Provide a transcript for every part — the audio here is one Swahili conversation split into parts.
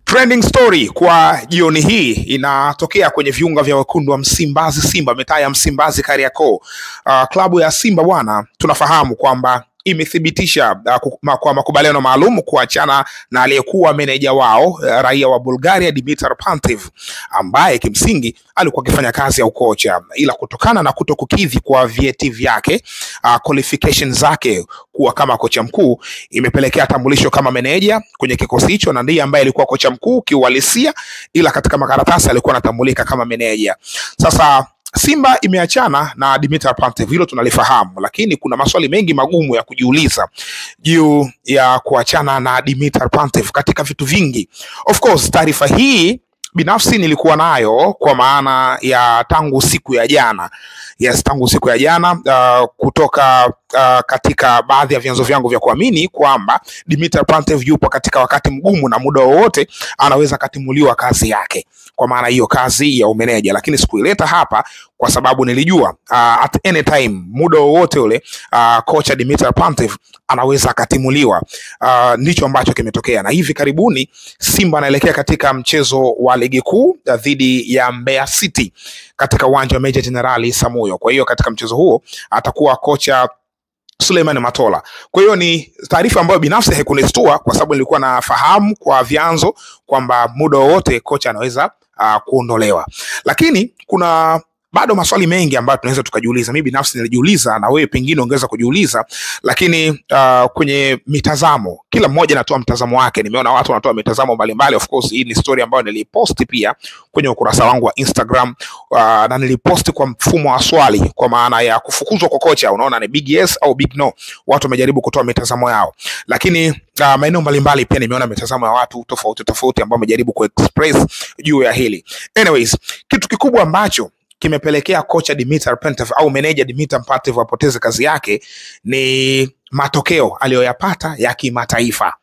Trending story kwa jioni hii inatokea kwenye viunga vya wekundu wa Msimbazi Simba, mitaa ya Msimbazi Kariakoo. Klabu ya Simba bwana, tunafahamu kwamba imethibitisha kwa makubaliano maalum kuachana na aliyekuwa meneja wao raia wa Bulgaria Dimitar Pantev, ambaye kimsingi alikuwa akifanya kazi ya ukocha, ila kutokana na kutokukidhi kwa vyeti vyake, qualifications zake kuwa kama kocha mkuu, imepelekea tambulisho kama meneja kwenye kikosi hicho, na ndiye ambaye alikuwa kocha mkuu kiuhalisia, ila katika makaratasi alikuwa anatambulika kama meneja. Sasa Simba imeachana na Dimitar Pantev, hilo tunalifahamu, lakini kuna maswali mengi magumu ya kujiuliza juu ya kuachana na Dimitar Pantev katika vitu vingi. Of course, taarifa hii binafsi nilikuwa nayo kwa maana ya tangu siku ya jana. Yes, tangu siku ya jana kutoka katika baadhi ya vyanzo vyangu vya kuamini kwamba Dimitar Pantev yupo katika wakati mgumu na muda wowote anaweza katimuliwa kazi yake, kwa maana hiyo kazi ya umeneja. Lakini sikuileta hapa kwa sababu nilijua at any time, muda wowote ule, kocha Dimitar Pantev anaweza katimuliwa. Ndicho ambacho kimetokea, na hivi karibuni Simba anaelekea katika mchezo wa ligi kuu dhidi ya Mbeya City katika uwanja wa Meja Jenerali Samuyo. Kwa hiyo katika mchezo huo atakuwa kocha Suleiman Matola. Kwa hiyo ni taarifa ambayo binafsi haikunistua, kwa sababu nilikuwa nafahamu kwa vyanzo kwamba muda wote kocha anaweza kuondolewa. Lakini kuna bado maswali mengi ambayo tunaweza tukajiuliza. Mimi binafsi nilijiuliza, na wewe pengine ungeweza kujiuliza, lakini kwenye mitazamo, kila mmoja anatoa mtazamo wake. Nimeona watu wanatoa mitazamo mbalimbali. Of course, hii ni story ambayo niliposti pia kwenye ukurasa wangu wa Instagram, na niliposti kwa mfumo wa swali, kwa maana ya kufukuzwa kwa kocha, unaona ni big yes au big no. Watu wamejaribu kutoa mitazamo yao, lakini maeneo mbalimbali pia nimeona mitazamo ya watu tofauti ambao wamejaribu kuexpress juu ya hili. Anyways, kitu kikubwa ambacho kimepelekea kocha Dimitar Pantev au meneja Dimitar Pantev apoteze kazi yake ni matokeo aliyoyapata ya kimataifa.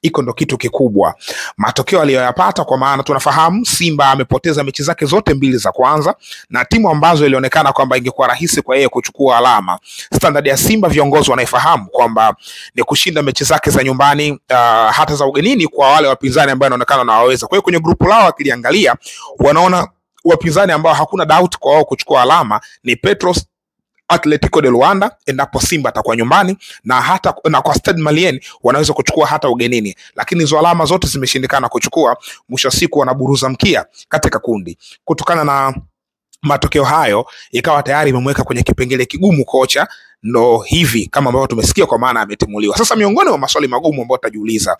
Iko ndo kitu kikubwa, matokeo aliyoyapata, kwa maana tunafahamu Simba amepoteza mechi zake zote mbili za kwanza na timu ambazo ilionekana kwamba ingekuwa rahisi kwa yeye kuchukua alama. Standard ya Simba viongozi wanaifahamu kwamba ni kushinda mechi zake za nyumbani, hata za ugenini kwa wale wapinzani ambao wanaonekana na waweza. Kwa hiyo kwenye grupu lao wakiliangalia, wanaona wapinzani ambao hakuna doubt kwa wao kuchukua alama ni Petros, Atletico de Luanda endapo Simba atakuwa nyumbani, na kwa Stade Malien wanaweza kuchukua hata ugenini. Lakini hizo alama zote zimeshindikana kuchukua, mwisho siku wanaburuza mkia katika kundi. Kutokana na matokeo hayo, ikawa tayari imemweka kwenye kipengele kigumu kocha, ndo hivi kama ambavyo tumesikia, kwa maana ametimuliwa. Sasa miongoni mwa maswali magumu ambayo tutajiuliza,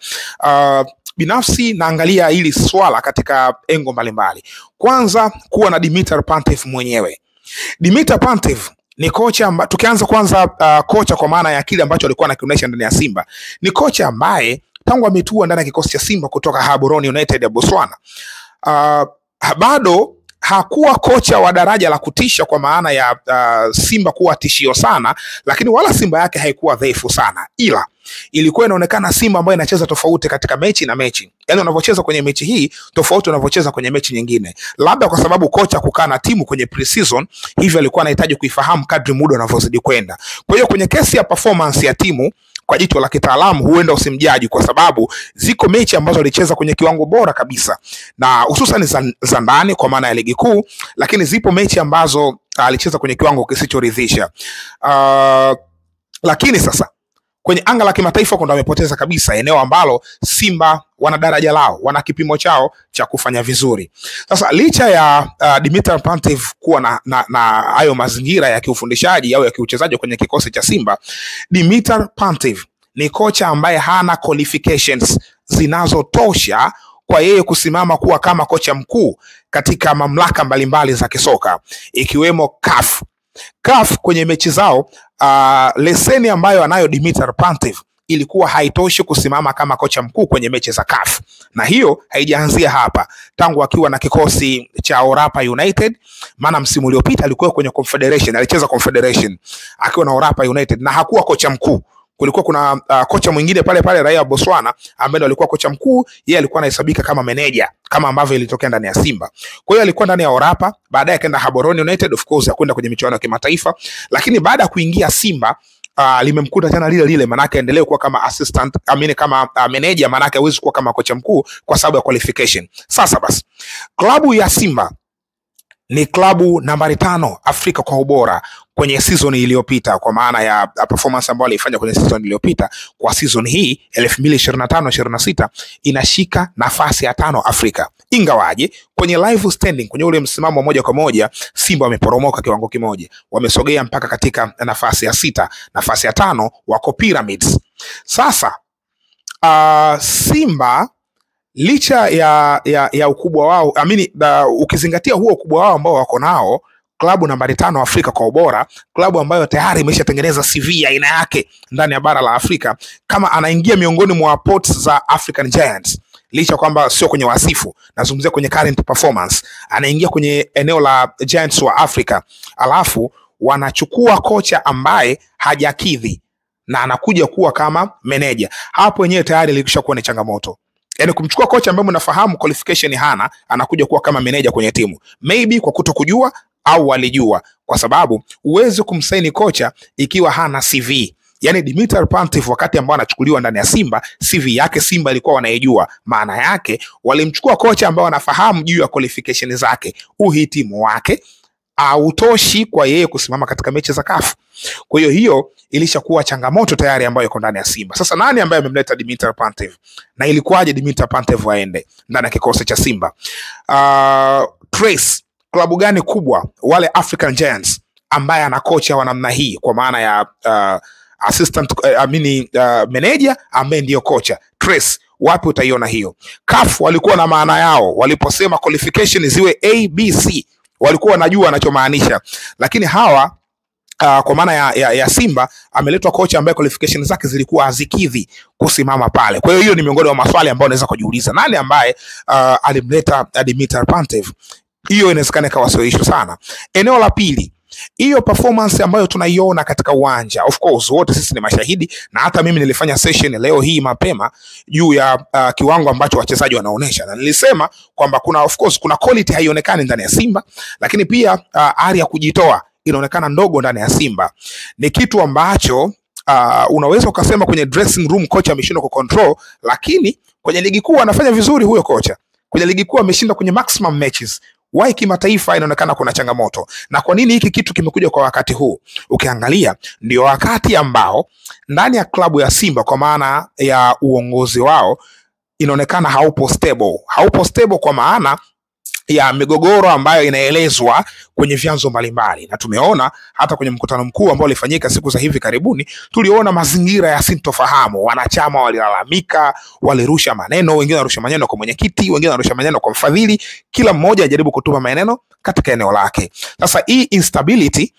binafsi naangalia hili swala katika engo mbalimbali. Kwanza, kuwa na Dimitar Pantev mwenyewe. Dimitar Pantev ni kocha tukianza kwanza, kocha kwa maana ya kile ambacho alikuwa anakionyesha ndani ya Simba, ni kocha ambaye tangu ametua ndani ya kikosi cha Simba kutoka Gaborone United ya Botswana, bado hakuwa kocha wa daraja la kutisha, kwa maana ya Simba kuwa tishio sana, lakini wala Simba yake haikuwa dhaifu sana, ila ilikuwa inaonekana Simba ambayo inacheza tofauti katika mechi na mechi. Yaani unavyocheza kwenye mechi hii tofauti unavyocheza kwenye mechi nyingine. Labda kwa sababu kocha kukaa na timu kwenye pre-season, hivyo alikuwa anahitaji kuifahamu kadri muda unavyozidi kwenda. Kwa hiyo kwenye kesi ya performance ya timu kwa jicho la kitaalamu, huenda usimjaji, kwa sababu ziko mechi ambazo alicheza kwenye kiwango bora kabisa, na hususan za ndani kwa maana ya ligi kuu, lakini zipo mechi ambazo alicheza kwenye kiwango kisichoridhisha. Lakini sasa kwenye anga la kimataifa ndo amepoteza kabisa, eneo ambalo Simba wana daraja lao, wana kipimo chao cha kufanya vizuri. Sasa licha ya Dimitar Pantev kuwa na hayo mazingira ya kiufundishaji au ya kiuchezaji kwenye kikosi cha Simba, Dimitar Pantev ni kocha ambaye hana qualifications zinazotosha kwa yeye kusimama kuwa kama kocha mkuu katika mamlaka mbalimbali za kisoka, ikiwemo CAF kwenye mechi zao. Leseni ambayo anayo Dimitar Pantev ilikuwa haitoshi kusimama kama kocha mkuu kwenye mechi za CAF, na hiyo haijaanzia hapa. Tangu akiwa na kikosi cha Orapa United, maana msimu uliopita alikuwa kwenye Confederation, alicheza Confederation akiwa na Orapa United na hakuwa kocha mkuu. Kulikuwa kuna kocha mwingine pale raia wa Botswana ambaye alikuwa kocha mkuu, yeye alikuwa anahesabika kama meneja, kama ambavyo ilitokea ndani ya Simba. Kwa hiyo alikuwa ndani ya Orapa, baadaye akaenda Gaborone United, of course akwenda kwenye michuano ya kimataifa. Lakini baada ya kuingia Simba, limemkuta tena lile lile, manake endelee kuwa kama assistant, kama manager, manake hawezi kuwa kama kocha mkuu kwa sababu ya qualification. Sasa basi, klabu ya Simba ni klabu nambari 5 Afrika kwa ubora kwenye season iliyopita, kwa maana ya performance ambayo alifanya kwenye season iliyopita. Kwa season hii 2025-26 inashika nafasi ya 5 Afrika. Ingawaje kwenye live standing, kwenye ule msimamo moja kwa moja, Simba wameporomoka kiwango kimoja, wamesogea mpaka katika nafasi ya 6. Nafasi ya 5 wako Pyramids. Sasa Simba licha ya ukubwa wao, ukizingatia huo ukubwa wao ambao wako nao, klabu nambari 5 Afrika kwa ubora, klabu ambayo tayari imeshatengeneza CV ya aina yake ndani ya bara la Afrika, kama anaingia miongoni mwa ports za African Giants, licha kwamba sio kwenye wasifu, nazungumzia kwenye current performance, anaingia kwenye eneo la Giants wa Afrika, alafu wanachukua kocha ambaye hajakidhi na anakuja kuwa kama manager, hapo wenyewe tayari ilikwishakuwa ni changamoto. Yani kumchukua kocha ambaye mnafahamu qualification hana, anakuja kuwa kama manager kwenye timu, maybe kwa kutokujua au walijua, kwa sababu uweze kumsaini kocha ikiwa hana CV. Yani Dimitar Pantev wakati ambao anachukuliwa ndani ya Simba, CV yake Simba ilikuwa wanaijua. Maana yake walimchukua kocha ambao anafahamu juu ya qualification zake, uhitimu wake hautoshi kwa yeye kusimama katika mechi za CAF. Kwa hiyo ilishakuwa changamoto tayari ambayo iko ndani ya Simba. Sasa nani ambaye amemleta Dimitar Pantev, na ilikuwaje Dimitar Pantev aende ndani ya kikosi cha Simba? Trace, klabu gani kubwa wale African Giants ambaye ana kocha wa namna hii, kwa maana ya assistant manager ambaye ndio kocha? Trace, wapi utaiona hiyo? CAF walikuwa na maana yao waliposema qualification ziwe ABC, walikuwa wanajua wanachomaanisha, lakini hawa kwa maana ya Simba ameletwa kocha ambaye qualification zake zilikuwa hazikidhi kusimama pale. Kwa hiyo ni miongoni mwa maswali ambayo unaweza kujiuliza, nani ambaye alimleta Dimitar Pantev? Hiyo inawezekana kawa sio issue sana. Eneo la pili, hiyo performance ambayo tunaiona katika uwanja, of course wote sisi ni mashahidi, na hata mimi nilifanya session leo hii mapema juu ya kiwango ambacho wachezaji wanaonesha, na nilisema kwamba of course kuna quality haionekani ndani ya Simba, lakini pia ari ya kujitoa inaonekana ndogo ndani ya Simba. Ni kitu ambacho unaweza ukasema kwenye dressing room kocha ameshindwa ku control, lakini kwenye ligi kuu anafanya vizuri huyo kocha. Kwenye ligi kuu ameshinda kwenye maximum matches. Why kimataifa inaonekana kuna changamoto? Na kwa nini hiki kitu kimekuja kwa wakati huu? Ukiangalia ndio wakati ambao ndani ya klabu ya Simba, kwa maana ya uongozi wao, inaonekana haupo stable kwa maana ya migogoro ambayo inaelezwa kwenye vyanzo mbalimbali. Na tumeona hata kwenye mkutano mkuu ambao ulifanyika siku za hivi karibuni, tuliona mazingira ya sintofahamu. Wanachama walilalamika, walirusha maneno, wengine wanarusha maneno kwa mwenyekiti, wengine wanarusha maneno kwa mfadhili, kila mmoja ajaribu kutuma maneno katika eneo lake. Sasa hii instability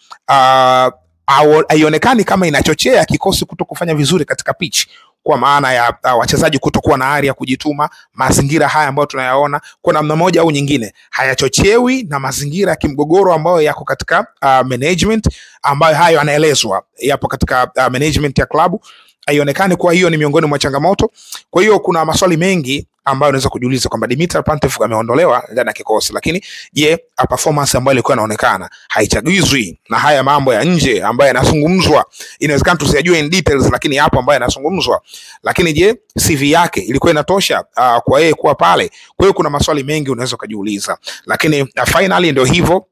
haionekani kama inachochea kikosi kutokufanya vizuri katika pitch, kwa maana ya wachezaji kutokuwa na ari ya kujituma. Mazingira haya ambayo tunayaona kwa namna moja au nyingine hayachochewi na mazingira ya kimgogoro ambayo yako katika management, ambayo hayo yanaelezwa yapo katika management ya klabu. Haionekani kwa hiyo ni miongoni mwa changamoto. Kwa hiyo kuna maswali mengi ambayo unaweza kujiuliza kwamba Dimitar Pantev ameondolewa ndani ya kikosi, lakini je, performance ambayo ilikuwa inaonekana haichagizwi na haya mambo ya nje ambayo yanazungumzwa? Inawezekana tusijue in details, lakini hapo ambayo yanazungumzwa. Lakini je, CV yake ilikuwa inatosha kwa yeye kuwa pale? Kwa hiyo kuna maswali mengi unaweza kujiuliza, lakini finally ndio hivyo.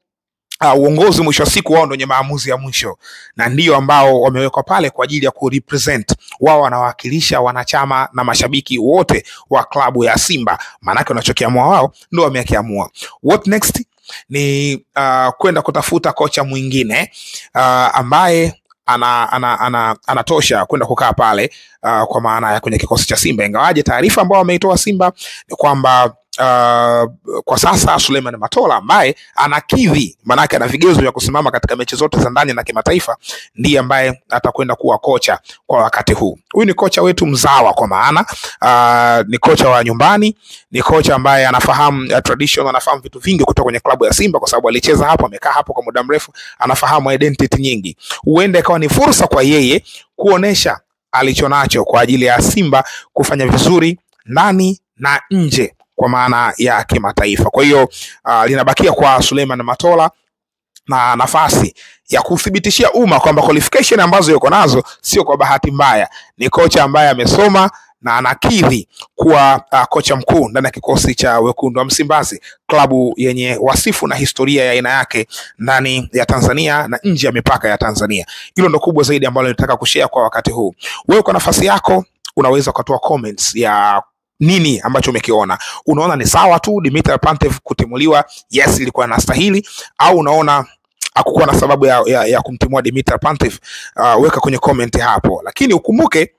Uongozi mwisho wa siku wao ndio wenye maamuzi ya mwisho, na ndio ambao wamewekwa pale kwa ajili ya kurepresent. Wao wanawakilisha wanachama na mashabiki wote wa klabu ya Simba, maana yake wanachokiamua wao ndio wamekiamua. What next ni kwenda kutafuta kocha mwingine ambaye anatosha kwenda kukaa pale kwa maana ya kwenye kikosi cha Simba. Ingawaje taarifa ambao wameitoa Simba ni kwamba kwa sasa Suleiman Matola ambaye anakidhi, manake ana vigezo vya kusimama katika mechi zote za ndani na kimataifa, ndiye ambaye atakwenda kuwa kocha kwa wakati huu. Huyu ni kocha wetu mzawa, kwa maana ni kocha wa nyumbani, ni kocha ambaye anafahamu tradition, anafahamu vitu vingi kutoka kwenye klabu ya Simba kwa sababu alicheza hapo, amekaa hapo kwa muda mrefu, anafahamu identity nyingi. Huenda ikawa ni fursa kwa yeye kuonesha alichonacho kwa ajili ya Simba kufanya vizuri ndani na nje kwa maana ya kimataifa. Kwa hiyo linabakia kwa Suleiman Matola na nafasi ya kuthibitishia umma kwamba qualification ambazo yuko nazo sio kwa bahati mbaya. Ni kocha ambaye amesoma na anakidhi kuwa kocha mkuu ndani ya kikosi cha Wekundu wa Msimbazi, klabu yenye wasifu na historia ya aina yake ndani ya Tanzania na nje ya mipaka ya Tanzania. Hilo ndo kubwa zaidi ambalo nilitaka kushare kwa wakati huu. Wewe kwa nafasi yako unaweza kutoa comments ya nini ambacho umekiona. Unaona ni sawa tu Dimitar Pantev kutimuliwa, yes ilikuwa inastahili, au unaona hakukuwa na sababu ya kumtimua Dimitar Pantev? Weka kwenye comment hapo. Lakini ukumbuke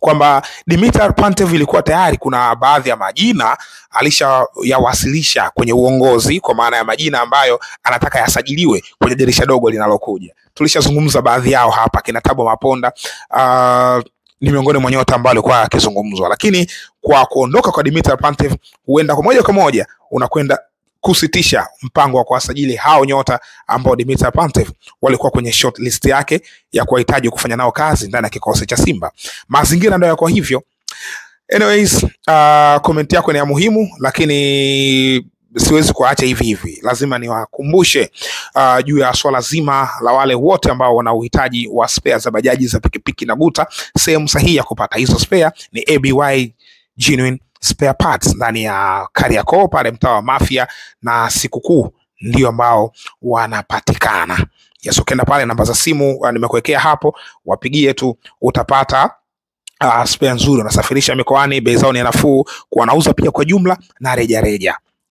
kwamba Dimitar Pantev ilikuwa tayari kuna baadhi ya majina alishayawasilisha kwenye uongozi, kwa maana ya majina ambayo anataka yasajiliwe kwenye dirisha dogo linalokuja. Tulishazungumza baadhi yao hapa, kina Tabo Maponda ni miongoni mwa nyota ambao alikuwa akizungumzwa. Lakini kwa kuondoka kwa Dimitar Pantev, huenda kwa moja unakwenda kusitisha mpango wa kuwasajili hao nyota ambao Dimitar Pantev walikuwa kwenye short list yake ya kuwahitaji kufanya nao kazi ndani ya kikosi cha Simba. Mazingira ndio yako hivyo. Anyways, comment yako ni ya muhimu, lakini siwezi kuacha hivi. Lazima niwakumbushe juu ya swala zima la wale wote ambao wana uhitaji wa spare za bajaji, za pikipiki na guta. Sehemu sahihi ya kupata hizo spare ni ABY Genuine Spare Parts ndani ya Kariakoo pale mtaa wa Mafia na Sikukuu, ndio ambao wanapatikana. Yes, ukienda pale namba za simu nimekuwekea hapo, wapigie tu utapata spare nzuri. Unasafirisha mikoani, bei zao ni nafuu, wanauza pia kwa jumla na reja.